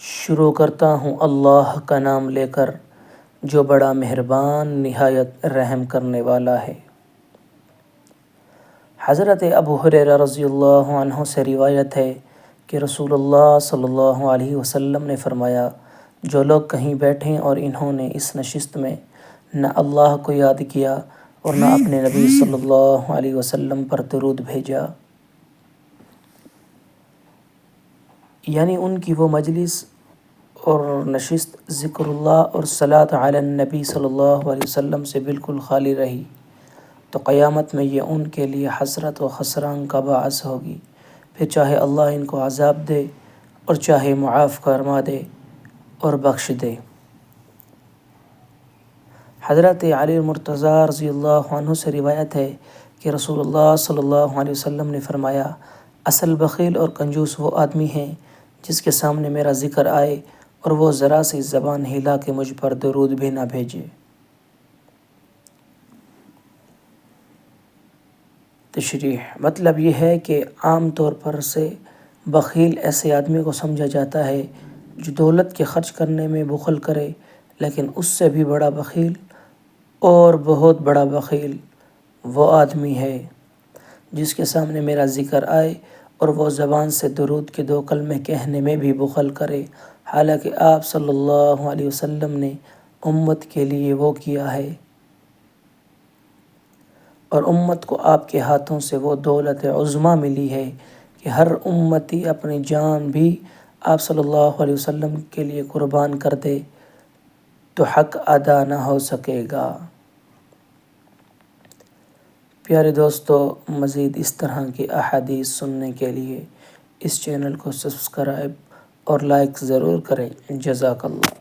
شروع کرتا ہوں اللہ کا نام لے کر، جو بڑا مہربان نہایت رحم کرنے والا ہے۔ حضرت ابو ہریرہ رضی اللہ عنہ سے روایت ہے کہ رسول اللہ صلی اللہ علیہ وسلم نے فرمایا، جو لوگ کہیں بیٹھیں اور انہوں نے اس نشست میں نہ اللہ کو یاد کیا اور نہ اپنے نبی صلی اللہ علیہ وسلم پر درود بھیجا، یعنی ان کی وہ مجلس اور نشست ذکر اللہ اور صلاۃ علی النبی صلی اللہ علیہ وسلم سے بالکل خالی رہی، تو قیامت میں یہ ان کے لیے حسرت و خسران کا باعث ہوگی، پھر چاہے اللہ ان کو عذاب دے اور چاہے معاف فرما دے اور بخش دے۔ حضرت علی مرتضیٰ رضی اللہ عنہ سے روایت ہے کہ رسول اللہ صلی اللہ علیہ وسلم نے فرمایا، اصل بخیل اور کنجوس وہ آدمی ہے جس کے سامنے میرا ذکر آئے اور وہ ذرا سی زبان ہلا کے مجھ پر درود بھی نہ بھیجے۔ تشریح مطلب یہ ہے کہ عام طور پر سے بخیل ایسے آدمی کو سمجھا جاتا ہے جو دولت کے خرچ کرنے میں بخل کرے، لیکن اس سے بھی بڑا بخیل اور بہت بڑا بخیل وہ آدمی ہے جس کے سامنے میرا ذکر آئے اور وہ زبان سے درود کے 2 کلمے کہنے میں بھی بخل کرے، حالانکہ آپ صلی اللہ علیہ وسلم نے امت کے لیے وہ کیا ہے اور امت کو آپ کے ہاتھوں سے وہ دولت عظمیٰ ملی ہے کہ ہر امتی اپنی جان بھی آپ صلی اللہ علیہ وسلم کے لیے قربان کر دے تو حق ادا نہ ہو سکے گا۔ پیارے دوستو، مزید اس طرح کی احادیث سننے کے لیے اس چینل کو سبسکرائب اور لائک ضرور کریں۔ جزاک اللہ۔